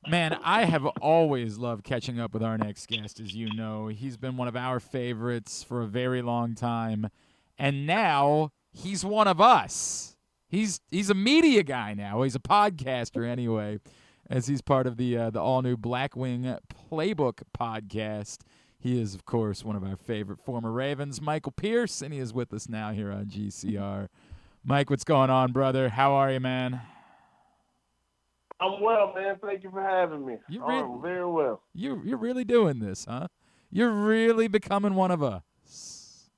Man, I have always loved catching up with our next guest, as you know. He's been one of our favorites for a very long time, and now he's one of us. He's a media guy now. He's a podcaster anyway, as he's part of the all new BlackWing Playbook podcast. He is, of course, one of our favorite former Ravens, Michael Pierce, and he is with us now here on GCR. Mike, what's going on, brother? How are you, man? I'm well, man. Thank you for having me. I'm very well. You're really doing this, huh? You're really becoming one of us.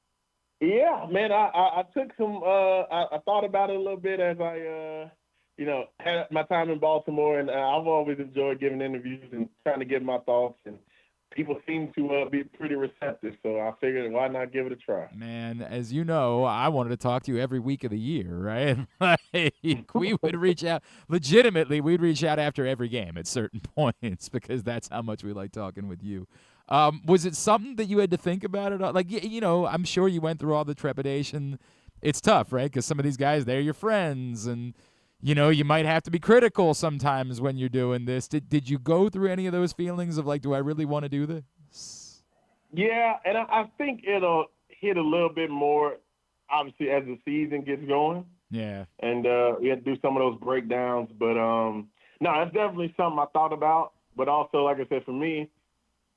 Yeah, man. I took some. I thought about it a little bit as I had my time in Baltimore, and I've always enjoyed giving interviews and trying to give my thoughts. And people seem to be pretty receptive, so I figured why not give it a try. Man, as you know, I wanted to talk to you every week of the year, right? Like, we would reach out. Legitimately, we'd reach out after every game at certain points because that's how much we like talking with you. Was it something that you had to think about it? Like, I'm sure you went through all the trepidation. It's tough, right? Because some of these guys, they're your friends, and you might have to be critical sometimes when you're doing this. Did you go through any of those feelings of like, do I really want to do this? Yeah, and I think it'll hit a little bit more, obviously, as the season gets going. Yeah. And we had to do some of those breakdowns. But, no, that's definitely something I thought about. But also, like I said, for me,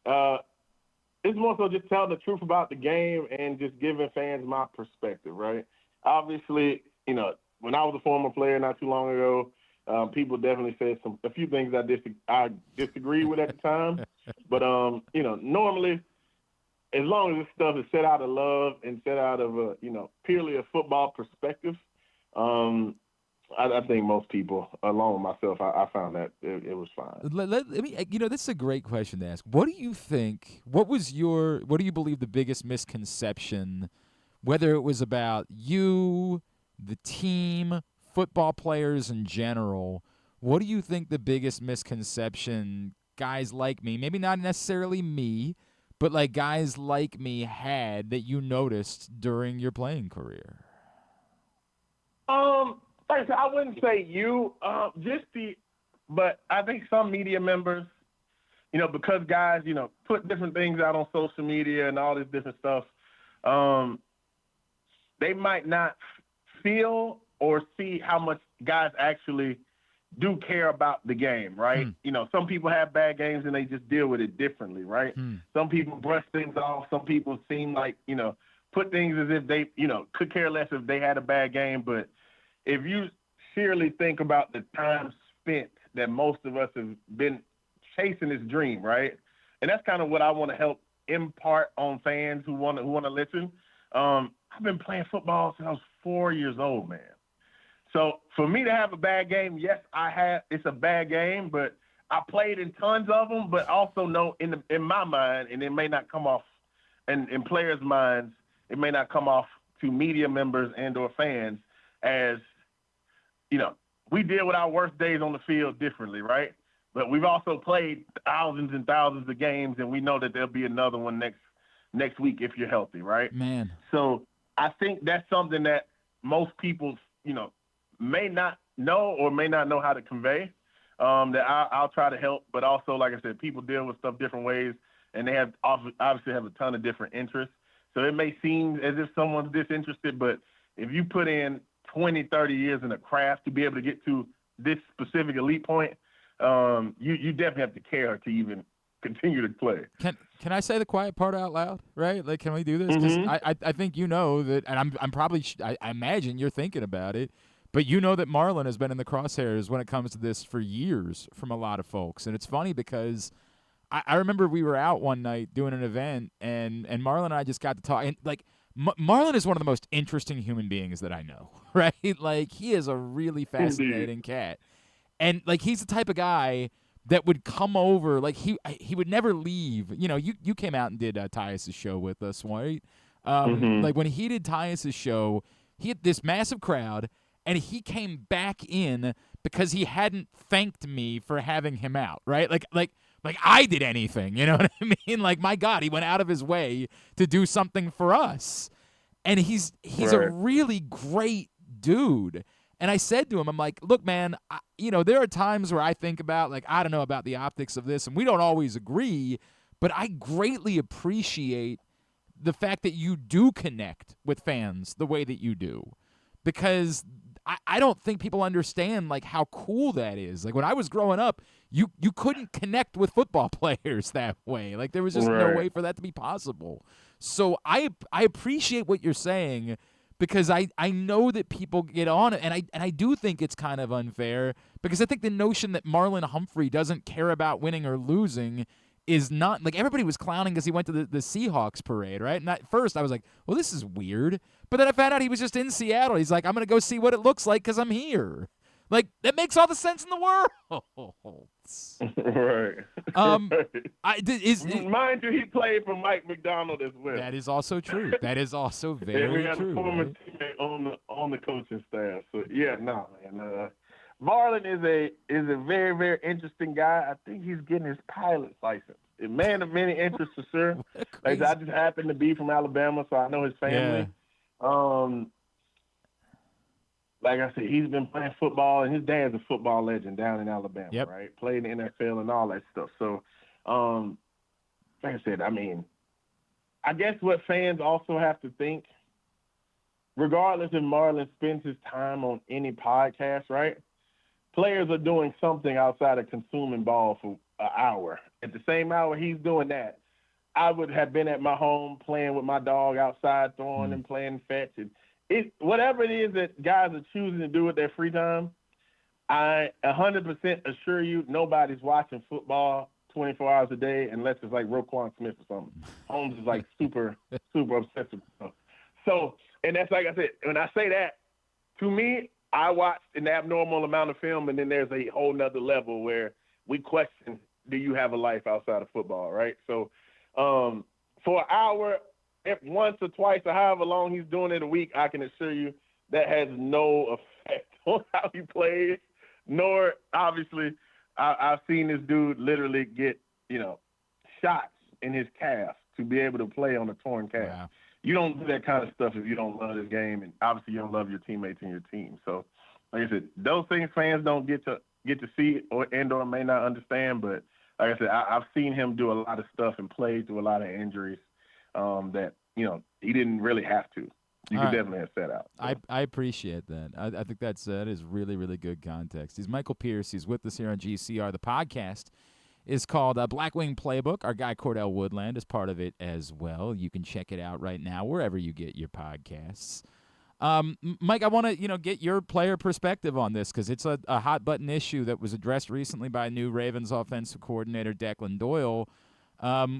it's more so just telling the truth about the game and just giving fans my perspective, right? Obviously, when I was a former player not too long ago, people definitely said a few things I disagreed with at the time. But, normally, as long as this stuff is set out of love and set out of purely a football perspective, I think most people, along with myself, I found that it was fine. Let me, this is a great question to ask. What do you think? What do you believe the biggest misconception, whether it was about you, the team, football players in general? What do you think the biggest misconception guys like me, maybe not necessarily me, but like guys like me had that you noticed during your playing career? Like I said, I wouldn't say you, but I think some media members, because guys, put different things out on social media and all this different stuff, they might not feel or see how much guys actually do care about the game, right? Some people have bad games and they just deal with it differently, right? Some people brush things off. Some people seem like, put things as if they, could care less if they had a bad game. But if you seriously think about the time spent that most of us have been chasing this dream, right? And that's kind of what I want to help impart on fans who want to listen. I've been playing football since I was 4 years old, man. So for me to have a bad game, yes, it's a bad game, but I played in tons of them, but also know in my mind, and it may not come off, and in players' minds, it may not come off to media members and or fans as, we deal with our worst days on the field differently, right? But we've also played thousands and thousands of games, and we know that there'll be another one next week if you're healthy, right? Man. So I think that's something that most people, may not know or may not know how to convey, that I'll try to help. But also, like I said, people deal with stuff different ways, and they obviously have a ton of different interests. So it may seem as if someone's disinterested, but if you put in 20, 30 years in a craft to be able to get to this specific elite point, you definitely have to care to even continue to play. Can I say the quiet part out loud? Right? Like, can we do this? Because I think that, and I'm probably I imagine you're thinking about it, but that Marlon has been in the crosshairs when it comes to this for years from a lot of folks, and it's funny because I remember we were out one night doing an event, and Marlon and I just got to talk, and like. Marlon is one of the most interesting human beings that I know, right? Like, he is a really fascinating cat. And, like, he's the type of guy that would come over. Like, he would never leave. You came out and did Tyus' show with us, right? Like, when he did Tyus' show, he had this massive crowd, and he came back in because he hadn't thanked me for having him out, right? Like I did anything, you know what I mean? Like, my God, he went out of his way to do something for us. And he's right. a really great dude. And I said to him, I'm like, look, man, there are times where I think about, like, I don't know about the optics of this, and we don't always agree, but I greatly appreciate the fact that you do connect with fans the way that you do, because I don't think people understand, like, how cool that is. Like, when I was growing up, you couldn't connect with football players that way. Like, there was just no way for that to be possible. So I appreciate what you're saying, because I know that people get on it, and I do think it's kind of unfair, because I think the notion that Marlon Humphrey doesn't care about winning or losing is not, like, everybody was clowning because he went to the Seahawks parade, right? And at first I was like, well, this is weird. But then I found out he was just in Seattle. He's like, I'm going to go see what it looks like because I'm here. Like, that makes all the sense in the world. Right. Mind you, he played for Mike McDonald as well. That is also true. That is also very true. A former teammate on the coaching staff. So yeah, no, man. Marlon is a very, very interesting guy. I think he's getting his pilot's license. A man of many interests for sure. Like, I just happen to be from Alabama, so I know his family. Yeah. Like I said, he's been playing football, and his dad's a football legend down in Alabama, right? Played in the NFL and all that stuff. So, like I said, I mean, I guess what fans also have to think, regardless if Marlon spends his time on any podcast, right? Players are doing something outside of consuming ball for an hour. At the same hour he's doing that, I would have been at my home playing with my dog outside, throwing and playing fetch. And whatever it is that guys are choosing to do with their free time, I 100% assure you nobody's watching football 24 hours a day unless it's like Roquan Smith or something. Holmes is like super, super obsessed with stuff. So, and that's, like I said, when I say that, to me, I watched an abnormal amount of film, and then there's a whole nother level where we question, do you have a life outside of football, right? So for an hour, once or twice or however long he's doing it a week, I can assure you that has no effect on how he plays, nor, obviously, I've seen this dude literally get, shots in his calf to be able to play on a torn calf. Wow. You don't do that kind of stuff if you don't love this game, and obviously you don't love your teammates and your team. So, like I said, those things fans don't get to see or may not understand. But like I said, I've seen him do a lot of stuff and play through a lot of injuries that he didn't really have to. You could definitely have set out. So. I appreciate that. I think that is really, really good context. He's Michael Pierce. He's with us here on GCR. The podcast is called BlackWing Playbook. Our guy Cordell Woodland is part of it as well. You can check it out right now wherever you get your podcasts. Mike, I want to get your player perspective on this, because it's a hot button issue that was addressed recently by new Ravens offensive coordinator Declan Doyle,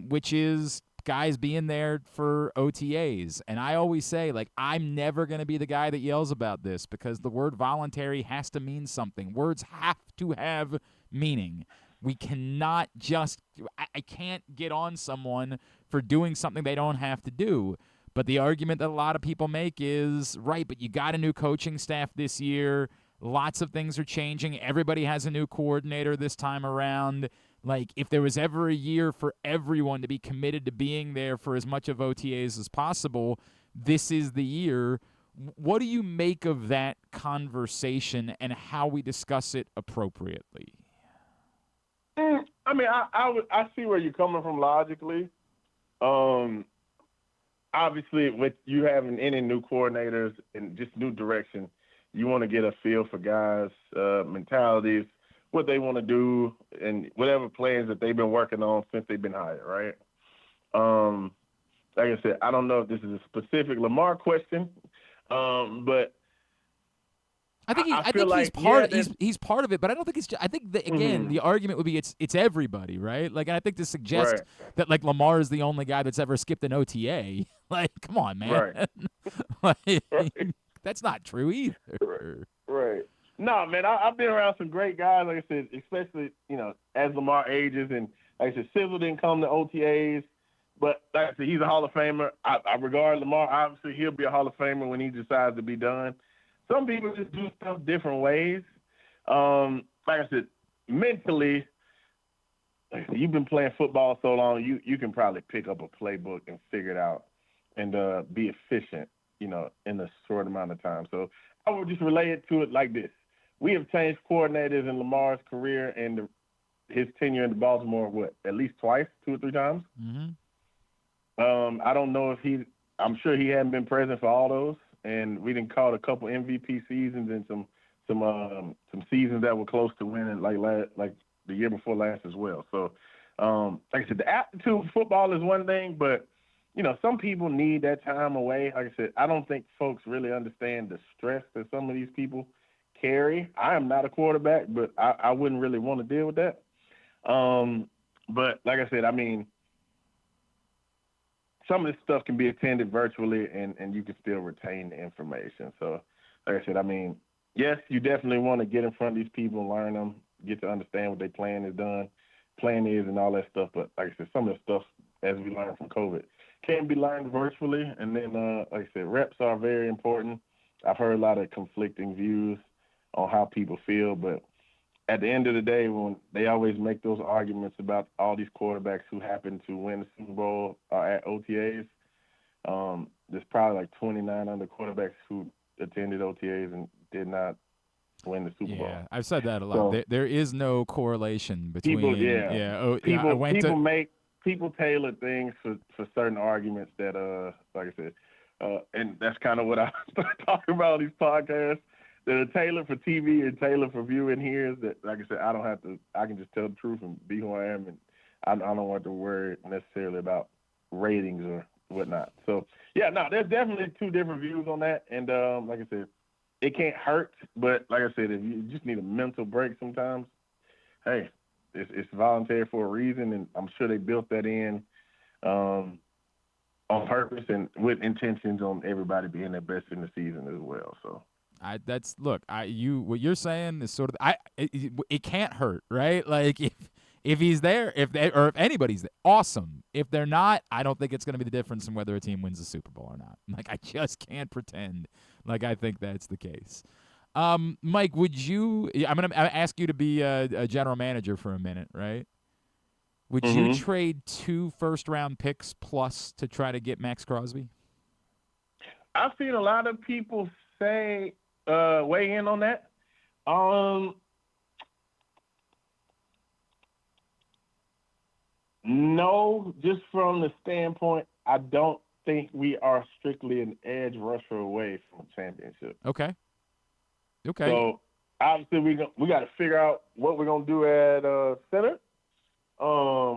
which is guys being there for OTAs. And I always say, like, I'm never going to be the guy that yells about this, because the word voluntary has to mean something. Words have to have meaning. We cannot just – I can't get on someone for doing something they don't have to do. But the argument that a lot of people make is, right, but you got a new coaching staff this year. Lots of things are changing. Everybody has a new coordinator this time around. Like, if there was ever a year for everyone to be committed to being there for as much of OTAs as possible, this is the year. What do you make of that conversation and how we discuss it appropriately? I mean, I see where you're coming from logically. Obviously, with you having any new coordinators and just new direction, you want to get a feel for guys' mentalities, what they want to do, and whatever plans that they've been working on since they've been hired, right? Like I said, I don't know if this is a specific Lamar question, but I think he's part of it, but I don't think I think that, again, the argument would be it's everybody, right? Like, and I think to suggest that, like, Lamar is the only guy that's ever skipped an OTA, like, come on, man. Like, that's not true either. Right. No, man, I've been around some great guys, like I said, especially, as Lamar ages, and like I said, Sizzle didn't come to OTAs, but like I said, he's a Hall of Famer. I regard Lamar. Obviously, he'll be a Hall of Famer when he decides to be done. Some people just do stuff different ways. Like I said, mentally, you've been playing football so long, you can probably pick up a playbook and figure it out and be efficient, in a short amount of time. So I would just relate to it like this. We have changed coordinators in Lamar's career and his tenure in Baltimore, at least twice, 2 or 3 times? Mm-hmm. I don't know if I'm sure he hadn't been present for all those, and we didn't call a couple MVP seasons and some seasons that were close to winning, like the year before last as well. So, like I said, the aptitude for football is one thing, but some people need that time away. Like I said, I don't think folks really understand the stress that some of these people carry. I am not a quarterback, but I wouldn't really want to deal with that. But like I said, I mean, some of this stuff can be attended virtually and you can still retain the information. So, like I said, I mean, yes, you definitely want to get in front of these people and learn them, get to understand what their plan is, and all that stuff. But like I said, some of the stuff, as we learned from COVID, can be learned virtually. And then, like I said, reps are very important. I've heard a lot of conflicting views on how people feel, but at the end of the day, when they always make those arguments about all these quarterbacks who happen to win the Super Bowl at OTAs, there's probably like 29 other quarterbacks who attended OTAs and did not win the Super Bowl. Yeah, I've said that a lot. So, there is no correlation between. People tailor things for certain arguments that, like I said, and that's kind of what I start talking about on these podcasts. That are tailored for TV and tailored for viewing here. That, like I said, I can just tell the truth and be who I am, and I don't want to worry necessarily about ratings or whatnot. So, yeah, no, there's definitely 2 different views on that. And like I said, it can't hurt, but like I said, if you just need a mental break sometimes, hey, it's voluntary for a reason, and I'm sure they built that in on purpose and with intentions on everybody being their best in the season as well. So. What you're saying is sort of it can't hurt, right? Like if he's there, if anybody's there, awesome. If they're not, I don't think it's going to be the difference in whether a team wins the Super Bowl or not. Like I just can't pretend like I think that's the case. Mike, I'm going to ask you to be a general manager for a minute, right? Would you trade 2 first-round picks plus to try to get Maxx Crosby? I've seen a lot of people say. Weigh in on that. No, just from the standpoint, I don't think we are strictly an edge rusher away from a championship. Okay. So obviously we got to figure out what we're gonna do at center.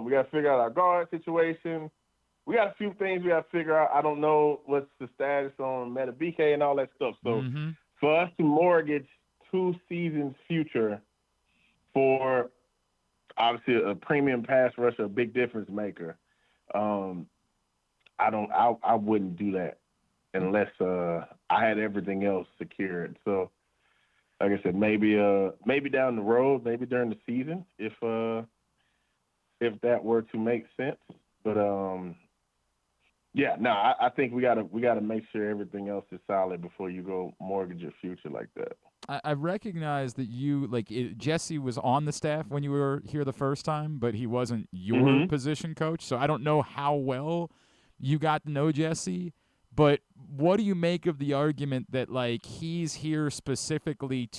We got to figure out our guard situation. We got a few things we got to figure out. I don't know what's the status on Metabike and all that stuff. So. For us to mortgage 2 seasons future for obviously a premium pass rusher, a big difference maker, I wouldn't do that unless I had everything else secured. So, like I said, maybe down the road, maybe during the season, if that were to make sense. But I think we gotta make sure everything else is solid before you go mortgage your future like that. I recognize that Jesse was on the staff when you were here the first time, but he wasn't your position coach. So I don't know how well you got to know Jesse. But what do you make of the argument that he's here specifically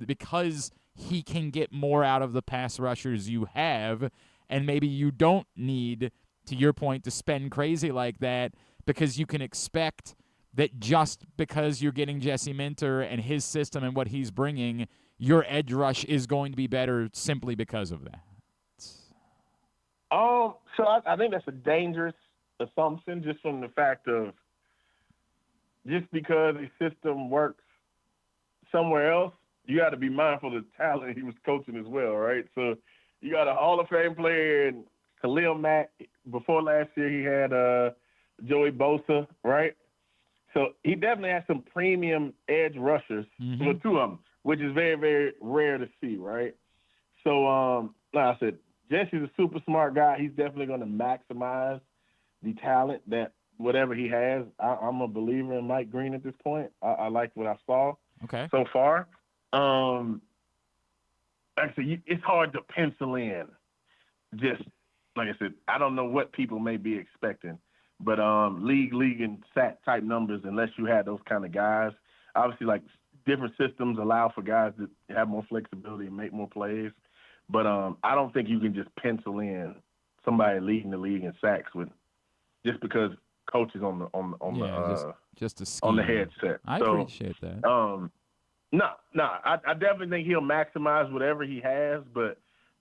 because he can get more out of the pass rushers you have, and maybe you don't need, to your point, to spend crazy like that because you can expect that just because you're getting Jesse Minter and his system and what he's bringing, your edge rush is going to be better simply because of that? So I think that's a dangerous assumption just from the fact of just because a system works somewhere else, you got to be mindful of the talent he was coaching as well, right? So you got a Hall of Fame player and Khalil Mack. Before last year, he had Joey Bosa, right? So he definitely has some premium edge rushers, for 2 of them, which is very, very rare to see, right? So, like I said, Jesse's a super smart guy. He's definitely going to maximize the talent that whatever he has. I'm a believer in Mike Green at this point. I like what I saw so far. Actually, it's hard to pencil in. Just like I said, I don't know what people may be expecting, but league and sack type numbers, unless you had those kind of guys. Obviously, like different systems allow for guys to have more flexibility and make more plays. But I don't think you can just pencil in somebody leading the league in sacks just because coach is on the headset. I appreciate that. I definitely think he'll maximize whatever he has, but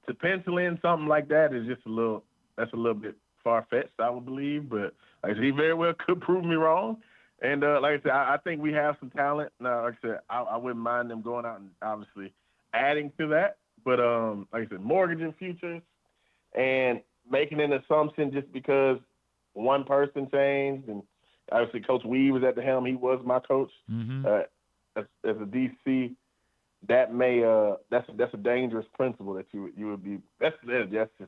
to pencil in something like that is just a little bit far-fetched, I would believe. But like I said, he very well could prove me wrong. And like I said, I think we have some talent. Now, like I said, I wouldn't mind them going out and obviously adding to that. But like I said, mortgaging futures and making an assumption just because one person changed, and obviously Coach Weed was at the helm. He was my coach as a DC. That may that's a dangerous principle that you would be. That's just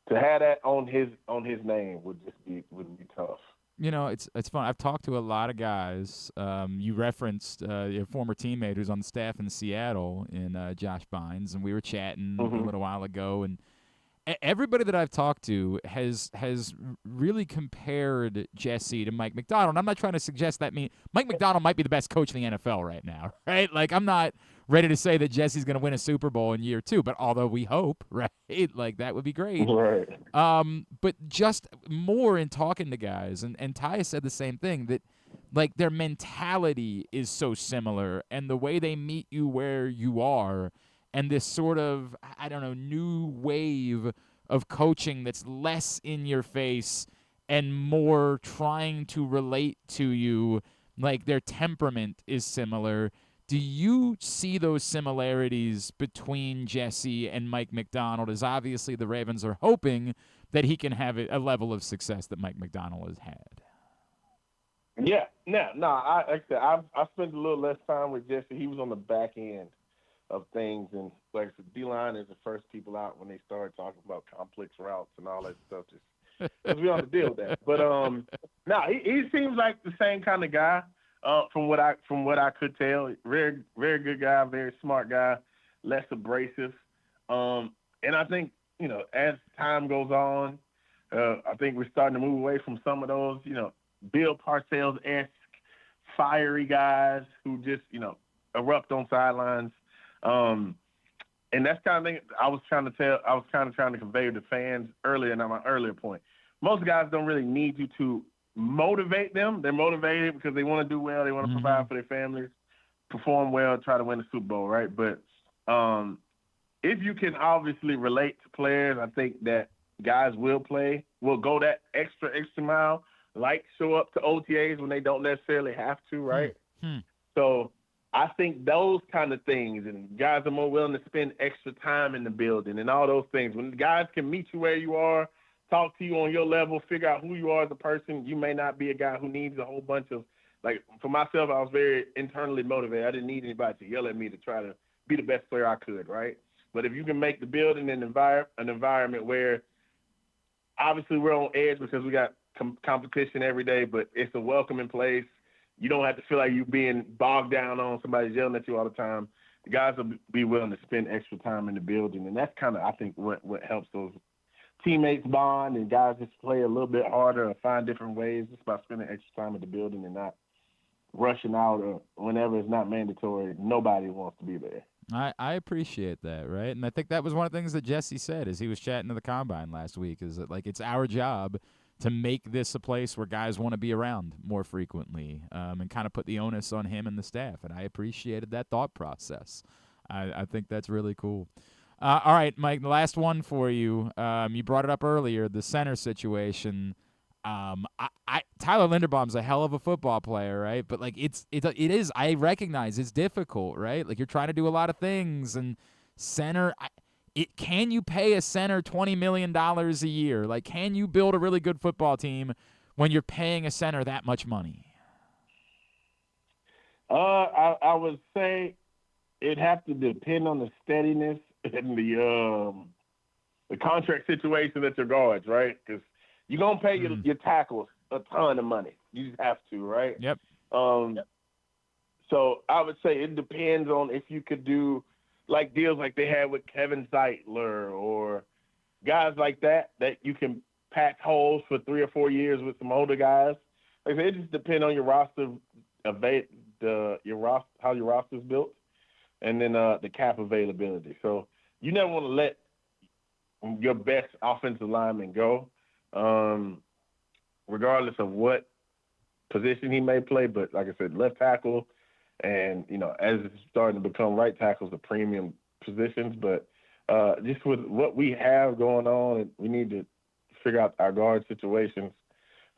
to have that on his name would be tough. You know, it's fun. I've talked to a lot of guys. You referenced your former teammate who's on the staff in Seattle, in Josh Bynes, and we were chatting a little while ago. And everybody that I've talked to has really compared Jesse to Mike Macdonald. And I'm not trying to suggest that Mike Macdonald might be the best coach in the NFL right now, right? Like, I'm not ready to say that Jesse's going to win a Super Bowl in year 2, but although we hope, right? Like, that would be great. Right. But just more in talking to guys, and Ty said the same thing, that like their mentality is so similar, and the way they meet you where you are, and this sort of, I don't know, new wave of coaching that's less in your face and more trying to relate to you, like their temperament is similar. Do you see those similarities between Jesse and Mike Macdonald, as obviously the Ravens are hoping that he can have a level of success that Mike Macdonald has had? Yeah, like I said, I spent a little less time with Jesse. He was on the back end of things, and like I said, D-line is the first people out when they start talking about complex routes and all that stuff, just because we don't have to deal with that. But he seems like the same kind of guy. From what I could tell, very, very good guy, very smart guy, less abrasive. And I think, you know, as time goes on, I think we're starting to move away from some of those, you know, Bill Parcells-esque fiery guys who just, you know, erupt on sidelines. And that's kind of thing I was kind of trying to convey to fans earlier in my earlier point. Most guys don't really need you to motivate them. They're motivated because they want to do well. They want to provide for their families, perform well, try to win the Super Bowl, right? But if you can obviously relate to players, I think that guys will go that extra mile, like show up to OTAs when they don't necessarily have to, right? So I think those kind of things, and guys are more willing to spend extra time in the building and all those things. When guys can meet you where you are, talk to you on your level, figure out who you are as a person. You may not be a guy who needs a whole bunch of, like, for myself, I was very internally motivated. I didn't need anybody to yell at me to try to be the best player I could, right? But if you can make the building an environment where obviously we're on edge because we got competition every day, but it's a welcoming place. You don't have to feel like you're being bogged down on, somebody's yelling at you all the time. The guys will be willing to spend extra time in the building, and that's kind of, I think, what helps those teammates bond and guys just play a little bit harder or find different ways just by spending extra time at the building and not rushing out or whenever it's not mandatory. Nobody wants to be there. I appreciate that, right? And I think that was one of the things that Jesse said as he was chatting to the Combine last week, is that, like, it's our job to make this a place where guys want to be around more frequently, and kind of put the onus on him and the staff. And I appreciated that thought process. I think that's really cool. All right, Mike, the last one for you. You brought it up earlier, the center situation. Tyler Linderbaum's a hell of a football player, right? But like it is. I recognize it's difficult, right? Like, you're trying to do a lot of things, and center. Can you pay a center $20 million a year? Like, can you build a really good football team when you're paying a center that much money? I would say it'd have to depend on the steadiness and the contract situation at your guards, right? Because you're going to pay your tackles a ton of money. You just have to, right? Yep. So I would say it depends on if you could do like deals like they had with Kevin Zeitler or guys like that you can patch holes for 3 or 4 years with some older guys. Like I said, it just depends on your roster how your roster's built, and then the cap availability. So you never want to let your best offensive lineman go, regardless of what position he may play. But like I said, left tackle, and as it's starting to become right tackles, the premium positions. But just with what we have going on, we need to figure out our guard situations.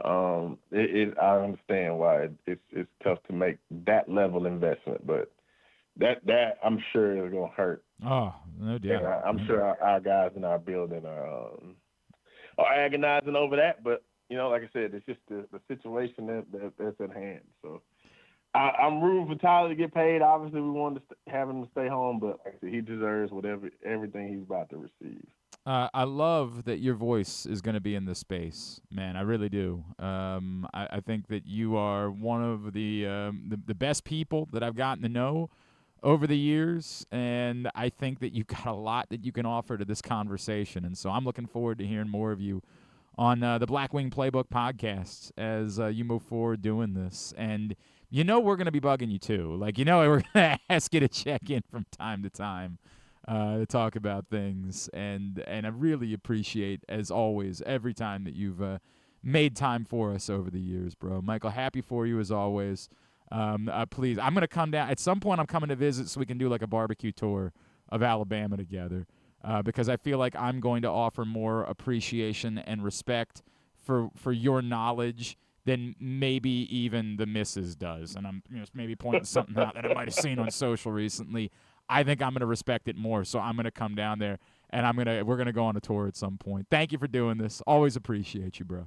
I understand why it's tough to make that level investment, but that I'm sure is gonna hurt. Oh, no doubt. And I'm sure our guys in our building are agonizing over that. But like I said, it's just the situation that's at hand. So I'm rooting for Tyler to get paid. Obviously, we wanted to have him to stay home, but like I said, he deserves everything he's about to receive. I love that your voice is going to be in this space, man. I really do. I think that you are one of the best people that I've gotten to know over the years, and I think that you've got a lot that you can offer to this conversation. And so I'm looking forward to hearing more of you on the BlackWing Playbook podcast as you move forward doing this. And we're going to be bugging you too. Like, we're going to ask you to check in from time to time to talk about things. And I really appreciate, as always, every time that you've made time for us over the years, bro. Michael, happy for you as always. Please, I'm going to come down. At some point, I'm coming to visit so we can do like a barbecue tour of Alabama together. Because I feel like I'm going to offer more appreciation and respect for your knowledge than maybe even the missus does. And I'm maybe pointing something out that I might have seen on social recently. I think I'm going to respect it more, so I'm going to come down there, and we're going to go on a tour at some point. Thank you for doing this. Always appreciate you, bro.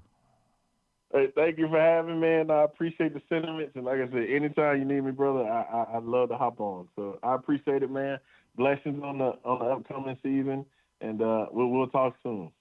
Hey, thank you for having me, and I appreciate the sentiments. And like I said, anytime you need me, brother, I'd love to hop on. So I appreciate it, man. Blessings on the upcoming season, and we'll talk soon.